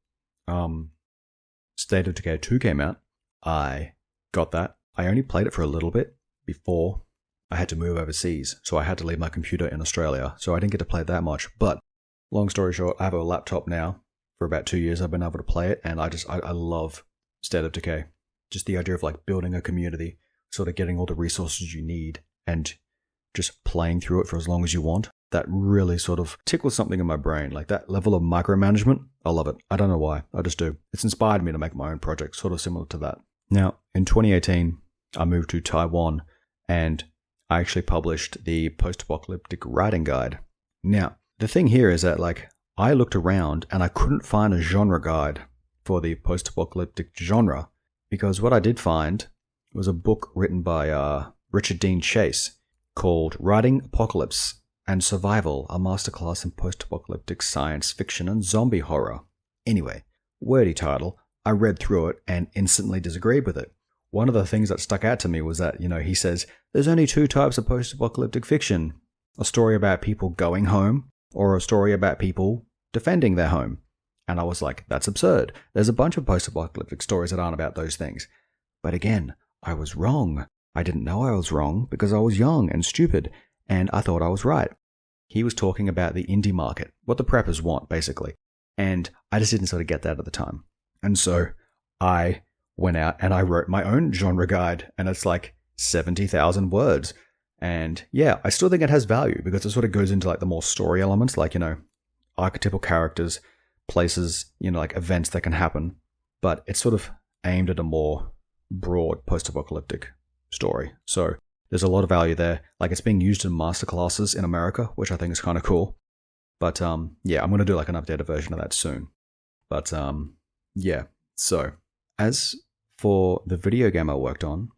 State of Decay 2 came out. I got that. I only played it for a little bit before I had to move overseas. So I had to leave my computer in Australia. So I didn't get to play it that much. But long story short, I have a laptop now. For about 2 years I've been able to play it, and I love State of Decay. Just the idea of like building a community, sort of getting all the resources you need, and just playing through it for as long as you want. That really sort of tickles something in my brain. Like that level of micromanagement, I love it. I don't know why, I just do. It's inspired me to make my own project, sort of similar to that. Now, in 2018, I moved to Taiwan, and I actually published the post-apocalyptic writing guide. Now, the thing here is that like I looked around and I couldn't find a genre guide for the post-apocalyptic genre, because what I did find was a book written by Richard Dean Chase called Writing Apocalypse and Survival, a masterclass in post-apocalyptic science fiction and zombie horror. Anyway, wordy title. I read through it and instantly disagreed with it. One of the things that stuck out to me was that, you know, he says, there's only two types of post-apocalyptic fiction. A story about people going home, or a story about people defending their home. And I was like, that's absurd. There's a bunch of post-apocalyptic stories that aren't about those things. But again, I was wrong. I didn't know I was wrong because I was young and stupid, and I thought I was right. He was talking about the indie market, what the preppers want, basically. And I just didn't sort of get that at the time. And so I went out and I wrote my own genre guide, and it's like 70,000 words. And yeah, I still think it has value because it sort of goes into like the more story elements, like, you know, archetypal characters, places, you know, like events that can happen. But it's sort of aimed at a more broad post-apocalyptic story. So there's a lot of value there. Like it's being used in masterclasses in America, which I think is kind of cool. But yeah, I'm going to do like an updated version of that soon. But yeah, so as for the video game I worked on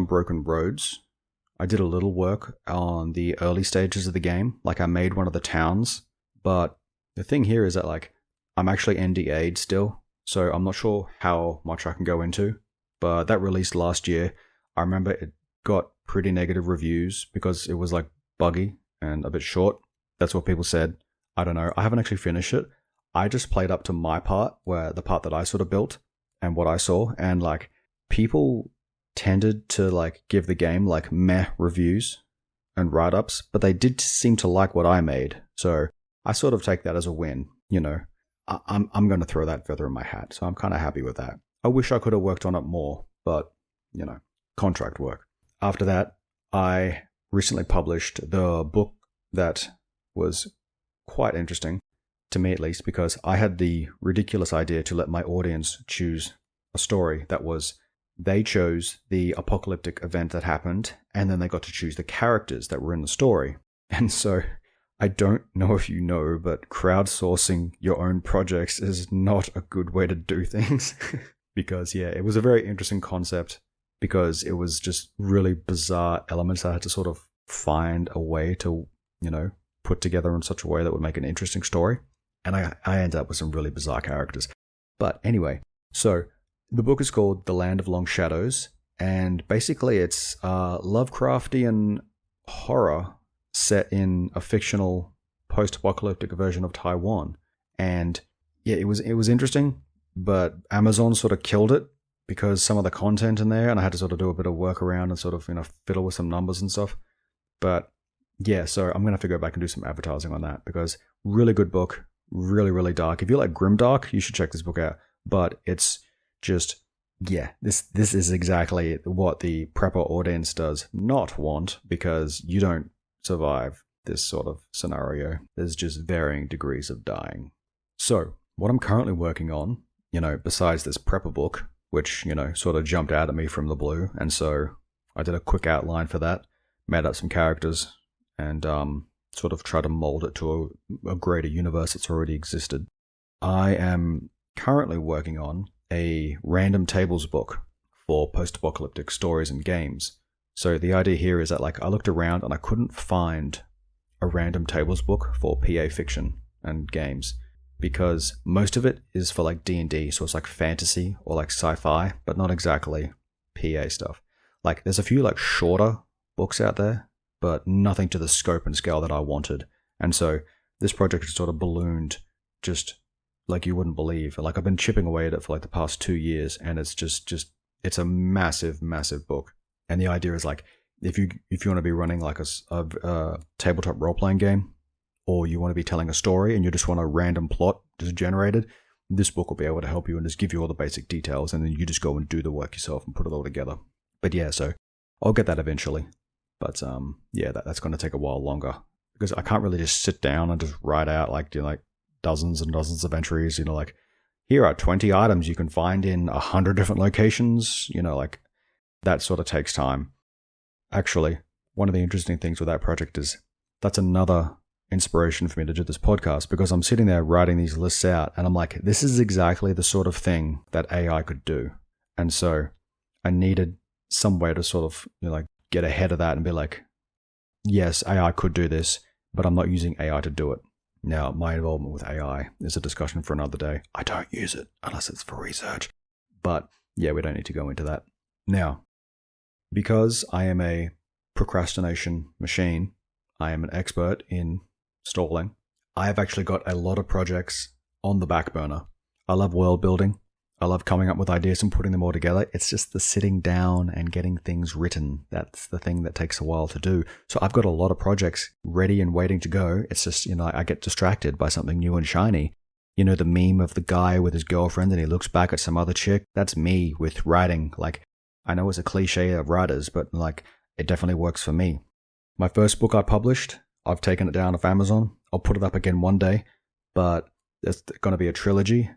Broken Roads. I did a little work on the early stages of the game. Like I made one of the towns. But the thing here is that like I'm actually NDA'd still. So I'm not sure how much I can go into. But that released last year. I remember it got pretty negative reviews because it was like buggy and a bit short. That's what people said. I don't know. I haven't actually finished it. I just played up to my part, where the part that I sort of built and what I saw. And like people tended to like give the game like meh reviews and write-ups, but they did seem to like what I made. So I sort of take that as a win, you know. I'm going to throw that feather in my hat. So I'm kind of happy with that. I wish I could have worked on it more, but you know, contract work. After that, I recently published the book that was quite interesting, to me at least, because I had the ridiculous idea to let my audience choose a story that was, they chose the apocalyptic event that happened, and then they got to choose the characters that were in the story. And so, I don't know if you know, but crowdsourcing your own projects is not a good way to do things. Because yeah, it was a very interesting concept, because it was just really bizarre elements I had to sort of find a way to, you know, put together in such a way that would make an interesting story. And I ended up with some really bizarre characters. But anyway, so the book is called The Land of Long Shadows, and basically it's Lovecraftian horror set in a fictional post-apocalyptic version of Taiwan. And yeah, it was interesting, but Amazon sort of killed it because some of the content in there, and I had to sort of do a bit of work around and sort of, you know, fiddle with some numbers and stuff. But yeah, so I'm going to have to go back and do some advertising on that, because really good book, really, really dark. If you like grimdark, you should check this book out. But it's just, yeah, this is exactly what the prepper audience does not want, because you don't survive this sort of scenario. There's just varying degrees of dying. So, what I'm currently working on, besides this prepper book, which, sort of jumped out at me from the blue, and so I did a quick outline for that, made up some characters, and sort of tried to mold it to a greater universe that's already existed. I am currently working on a random tables book for post-apocalyptic stories and games. So the idea here is that, like, I looked around and I couldn't find a random tables book for PA fiction and games, because most of it is for like D&D, so it's like fantasy or like sci-fi, but not exactly PA stuff. Like, there's a few like shorter books out there, but nothing to the scope and scale that I wanted. And so this project has sort of ballooned just like you wouldn't believe. Like, I've been chipping away at it for like the past 2 years, and it's just it's a massive, massive book. And the idea is, like, if you want to be running like a tabletop role-playing game, or you want to be telling a story and you just want a random plot just generated, this book will be able to help you and just give you all the basic details, and then you just go and do the work yourself and put it all together. But yeah, so I'll get that eventually. But yeah, that's going to take a while longer, because I can't really just sit down and just write out like dozens and dozens of entries. Like, here are 20 items you can find in 100 different locations. Like, that sort of takes time. Actually, one of the interesting things with that project is that's another inspiration for me to do this podcast, because I'm sitting there writing these lists out and I'm like, this is exactly the sort of thing that AI could do. And so I needed some way to sort of like get ahead of that and be like, yes, AI could do this, but I'm not using AI to do it. Now, my involvement with AI is a discussion for another day. I don't use it unless it's for research. But yeah, we don't need to go into that. Now, because I am a procrastination machine, I am an expert in stalling. I have actually got a lot of projects on the back burner. I love world building. I love coming up with ideas and putting them all together. It's just the sitting down and getting things written. That's the thing that takes a while to do. So I've got a lot of projects ready and waiting to go. It's just, I get distracted by something new and shiny. The meme of the guy with his girlfriend and he looks back at some other chick. That's me with writing. Like, I know it's a cliche of writers, but like, it definitely works for me. My first book I published, I've taken it down off Amazon. I'll put it up again one day, but it's going to be a trilogy.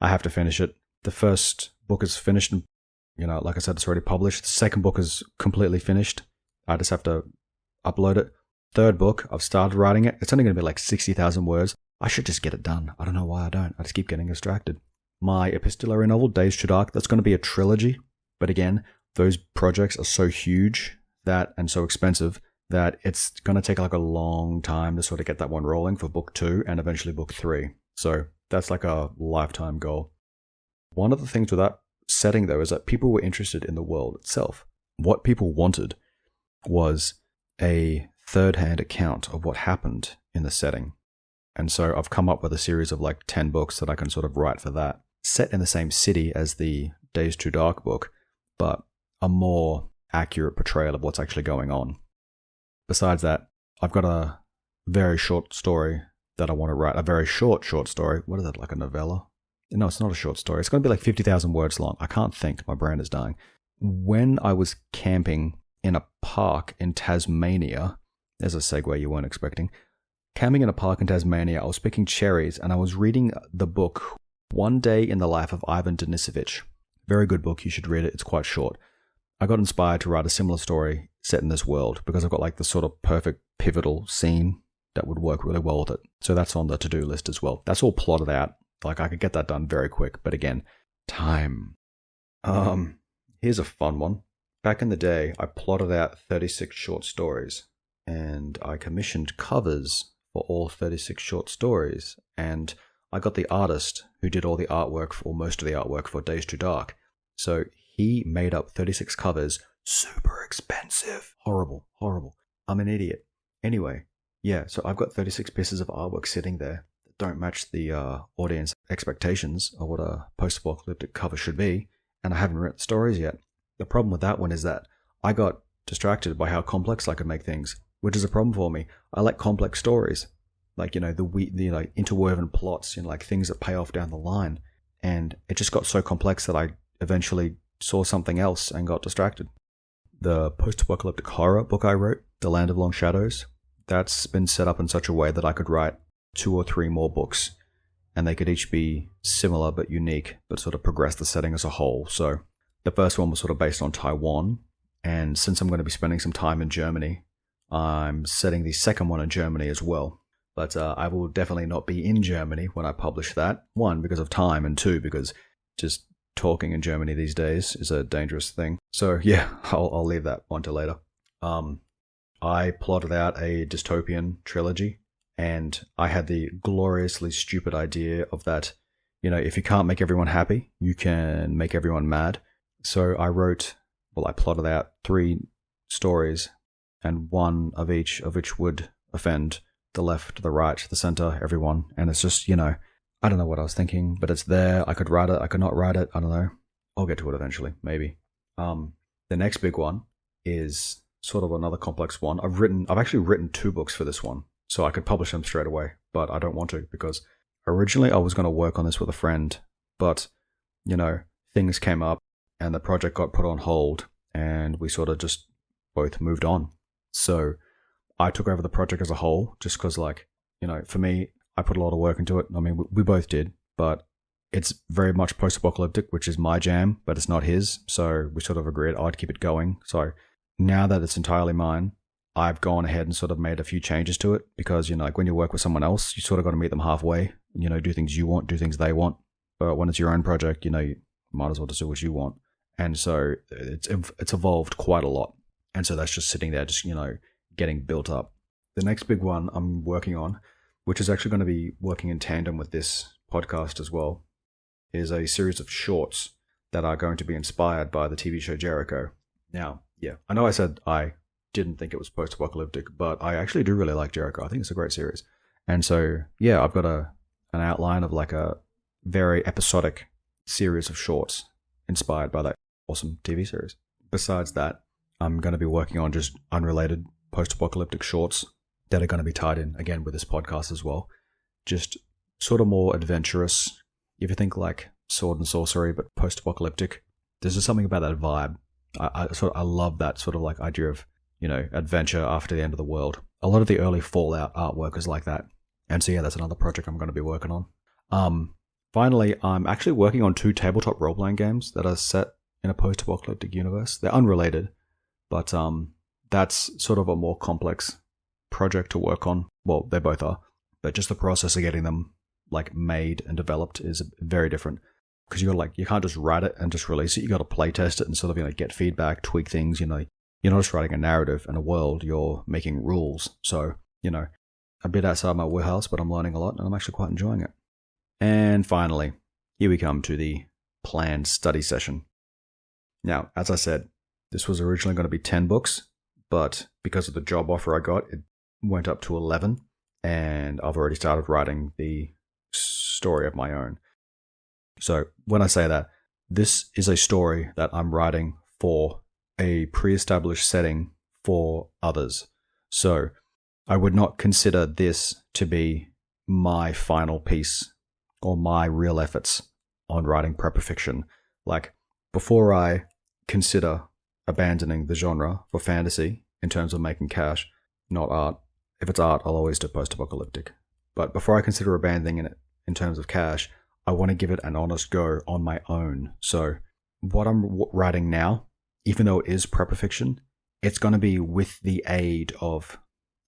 I have to finish it. The first book is finished and, like I said, it's already published. The second book is completely finished. I just have to upload it. Third book, I've started writing it. It's only going to be like 60,000 words. I should just get it done. I don't know why I don't. I just keep getting distracted. My epistolary novel, Days Too Dark, that's going to be a trilogy. But again, those projects are so huge and so expensive that it's going to take like a long time to sort of get that one rolling for book 2 and eventually book 3. So that's like a lifetime goal. One of the things with that setting, though, is that people were interested in the world itself. What people wanted was a third-hand account of what happened in the setting. And so I've come up with a series of like 10 books that I can sort of write for that, set in the same city as the Days Too Dark book, but a more accurate portrayal of what's actually going on. Besides that, I've got a very short story that I want to write, a very short story. What is that, like a novella? No, it's not a short story. It's going to be like 50,000 words long. I can't think. My brain is dying. When I was camping in a park in Tasmania, there's a segue you weren't expecting. Camping in a park in Tasmania, I was picking cherries and I was reading the book One Day in the Life of Ivan Denisovich. Very good book. You should read it. It's quite short. I got inspired to write a similar story set in this world because I've got like the sort of perfect pivotal scene that would work really well with it. So that's on the to-do list as well. That's all plotted out. Like, I could get that done very quick, but again, time. Here's a fun one. Back in the day, I plotted out 36 short stories, and I commissioned covers for all 36 short stories, and I got the artist who did all the artwork, or most of the artwork for Days Too Dark. So he made up 36 covers, super expensive. Horrible. I'm an idiot. Anyway, yeah, so I've got 36 pieces of artwork sitting there that don't match the audience expectations of what a post-apocalyptic cover should be, and I haven't written stories yet. The problem with that one is that I got distracted by how complex I could make things, which is a problem for me. I like complex stories, like, the interwoven plots, like things that pay off down the line. and it just got so complex that I eventually saw something else and got distracted. The post-apocalyptic horror book I wrote, The Land of Long Shadows, that's been set up in such a way that I could write 2 or 3 more books, and they could each be similar but unique, but sort of progress the setting as a whole. So the first one was sort of based on Taiwan, and since I'm going to be spending some time in Germany, I'm setting the second one in Germany as well. But I will definitely not be in Germany when I publish that. 1, because of time, and 2, because just talking in Germany these days is a dangerous thing. So yeah, I'll leave that one to later. I plotted out a dystopian trilogy, and I had the gloriously stupid idea of that, if you can't make everyone happy, you can make everyone mad. So I plotted out 3 stories, and 1 of each of which would offend the left, the right, the center, everyone. And it's just, I don't know what I was thinking, but it's there. I could write it, I could not write it, I don't know. I'll get to it eventually, maybe. The next big one is sort of another complex one. I've actually written 2 books for this one, so I could publish them straight away, but I don't want to, because originally I was going to work on this with a friend, but, things came up and the project got put on hold, and we sort of just both moved on. So I took over the project as a whole, just because, for me, I put a lot of work into it. I mean, we both did, but it's very much post-apocalyptic, which is my jam, but it's not his. So we sort of agreed I'd keep it going. So now that it's entirely mine, I've gone ahead and sort of made a few changes to it, because, when you work with someone else, you sort of got to meet them halfway, do things you want, do things they want. But when it's your own project, you might as well just do what you want. And so it's evolved quite a lot. And so that's just sitting there, just, getting built up. The next big one I'm working on, which is actually going to be working in tandem with this podcast as well, is a series of shorts that are going to be inspired by the TV show Jericho. Now, yeah, I know I said I didn't think it was post-apocalyptic, but I actually do really like Jericho. I think it's a great series. And so, yeah, I've got an outline of a very episodic series of shorts inspired by that awesome TV series. Besides that, I'm going to be working on just unrelated post-apocalyptic shorts that are going to be tied in, again, with this podcast as well. Just sort of more adventurous. If you think like sword and sorcery, but post-apocalyptic, there's just something about that vibe. I love that sort of idea of, adventure after the end of the world. A lot of the early Fallout artwork is like that. And so, yeah, that's another project I'm going to be working on. Finally, I'm actually working on 2 tabletop role-playing games that are set in a post-apocalyptic universe. They're unrelated, but that's sort of a more complex project to work on. Well, they both are, but just the process of getting them made and developed is very different, because you can't just write it and just release it. You got to play test it and sort of get feedback, tweak things. You're not just writing a narrative in a world, you're making rules. So a bit outside my wheelhouse, but I'm learning a lot and I'm actually quite enjoying it. And finally, here we come to the planned study session. Now, as I said, this was originally going to be 10 books, but because of the job offer I got, it went up to 11, and I've already started writing the story of my own. So when I say that, this is a story that I'm writing for a pre-established setting for others. So I would not consider this to be my final piece or my real efforts on writing prepper fiction. Before I consider abandoning the genre for fantasy in terms of making cash, not art. If it's art, I'll always do post-apocalyptic. But before I consider abandoning it in terms of cash, I want to give it an honest go on my own. So what I'm writing now, even though it is prepper fiction, it's going to be with the aid of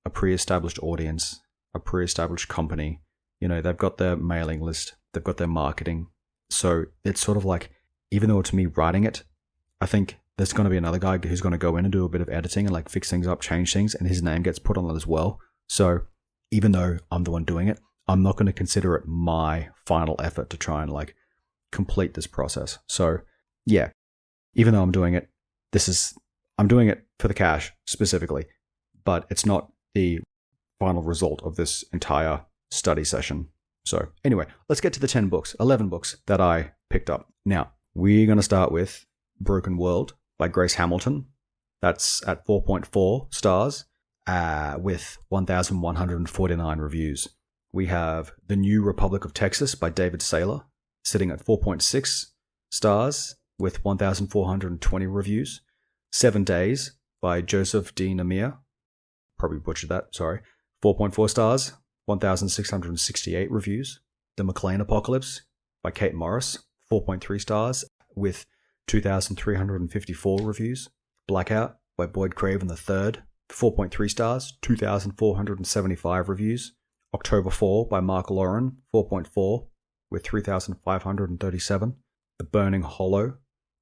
a pre-established audience, a pre-established company. They've got their mailing list, they've got their marketing. So it's sort of even though it's me writing it, I think there's going to be another guy who's going to go in and do a bit of editing and fix things up, change things, and his name gets put on it as well. So even though I'm the one doing it, I'm not going to consider it my final effort to try and complete this process. So yeah, even though I'm doing it, I'm doing it for the cash specifically, but it's not the final result of this entire study session. So anyway, let's get to the 11 books that I picked up. Now, we're going to start with Broken World by Grace Hamilton. That's at 4.4 stars with 1,149 reviews. We have The New Republic of Texas by David Saylor, sitting at 4.6 stars with 1,420 reviews. 7 Days by Joseph D. Namir, probably butchered that, sorry, 4.4 stars, 1,668 reviews. The McLean Apocalypse by Kate Morris, 4.3 stars with 2,354 reviews. Blackout by Boyd Craven III, 4.3 stars, 2,475 reviews. October 4 by Mark Lauren, 4.4 with 3,537. The Burning Hollow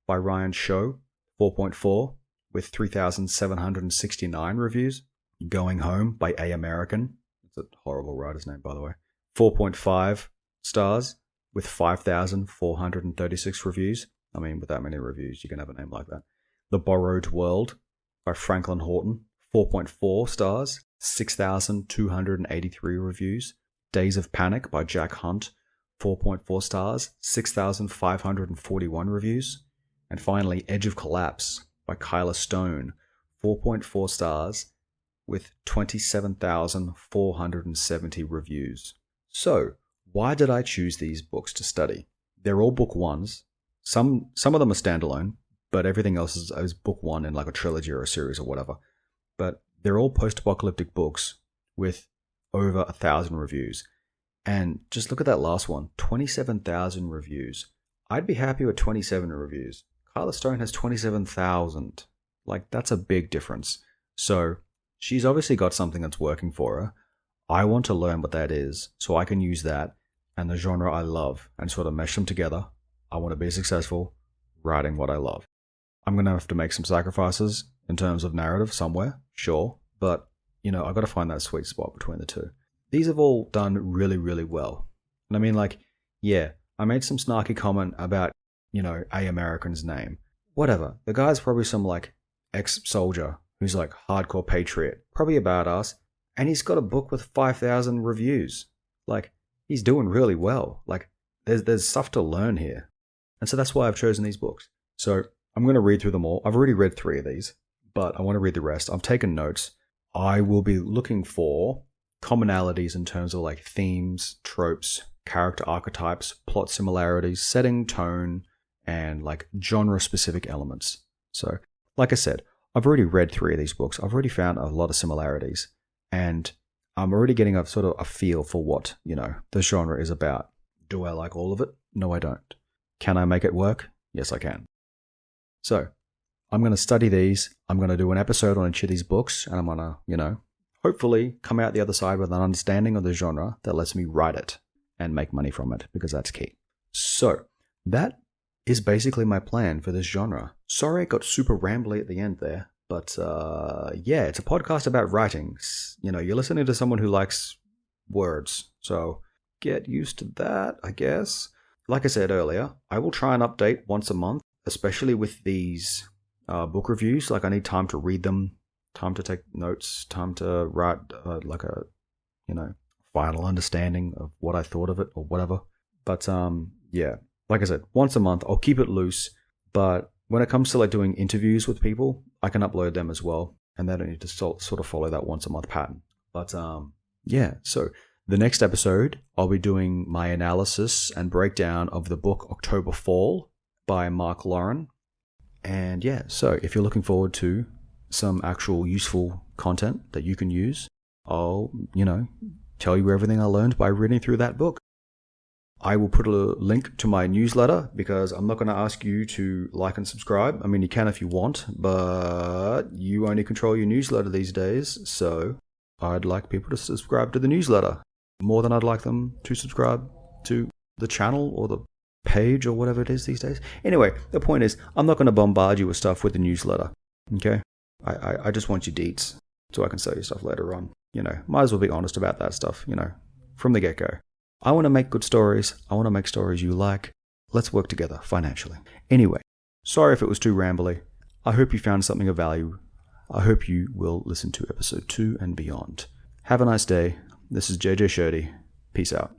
by Ryan Sho, 4.4 with 3,769 reviews. Going Home by A. American, it's a horrible writer's name by the way, 4.5 stars with 5,436 reviews. I mean, with that many reviews, you can have a name like that. The Borrowed World by Franklin Horton, 4.4 stars, 6,283 reviews. Days of Panic by Jack Hunt, 4.4 stars, 6,541 reviews. And finally, Edge of Collapse by Kyla Stone, 4.4 stars with 27,470 reviews. So, why did I choose these books to study? They're all book ones. Some of them are standalone, but everything else is book one in like a trilogy or a series or whatever. But they're all post-apocalyptic books with over 1,000 reviews. And just look at that last one, 27,000 reviews. I'd be happy with 27 reviews. Kyla Stone has 27,000. Like, that's a big difference. So, she's obviously got something that's working for her. I want to learn what that is so I can use that and the genre I love and sort of mesh them together. I want to be successful writing what I love. I'm going to have to make some sacrifices in terms of narrative somewhere, sure, but, you know, I've got to find that sweet spot between the two. These have all done really, really well. And I mean, like, yeah, I made some snarky comment about, you know, A. American's name. Whatever. The guy's probably some, like, ex-soldier who's, like, hardcore patriot, probably a badass, and he's got a book with 5,000 reviews. Like, he's doing really well. Like, there's stuff to learn here. And so that's why I've chosen these books. So I'm going to read through them all. I've already read 3 of these, but I want to read the rest. I've taken notes. I will be looking for commonalities in terms of like themes, tropes, character archetypes, plot similarities, setting, tone, and like genre-specific elements. So, like I said, I've already read 3 of these books. I've already found a lot of similarities, and I'm already getting a sort of a feel for what, you know, the genre is about. Do I like all of it? No, I don't. Can I make it work? Yes, I can. So, I'm going to study these. I'm going to do an episode on each of these books, and I'm going to, you know, hopefully come out the other side with an understanding of the genre that lets me write it and make money from it, because that's key. So, that is basically my plan for this genre. Sorry it got super rambly at the end there, but yeah, it's a podcast about writing. You know, you're listening to someone who likes words, so get used to that, I guess. Like I said earlier, I will try and update once a month, especially with these book reviews. Like, I need time to read them, time to take notes, time to write like a, you know, final understanding of what I thought of it or whatever. But yeah, like I said, once a month. I'll keep it loose, but when it comes to like doing interviews with people, I can upload them as well, and they don't need to sort of follow that once a month pattern. But yeah, so the next episode, I'll be doing my analysis and breakdown of the book October Fall by Mark Lauren. And yeah, so if you're looking forward to some actual useful content that you can use, I'll, you know, tell you everything I learned by reading through that book. I will put a link to my newsletter, because I'm not going to ask you to like and subscribe. I mean, you can if you want, but you only control your newsletter these days, so I'd like people to subscribe to the newsletter more than I'd like them to subscribe to the channel or the page or whatever it is these days. Anyway, the point is, I'm not going to bombard you with stuff with the newsletter, okay? I just want your deets so I can sell you stuff later on. You know, might as well be honest about that stuff, you know, from the get-go. I want to make good stories. I want to make stories you like. Let's work together financially. Anyway, sorry if it was too rambly. I hope you found something of value. I hope you will listen to episode 2 and beyond. Have a nice day. This is JJ Shirty. Peace out.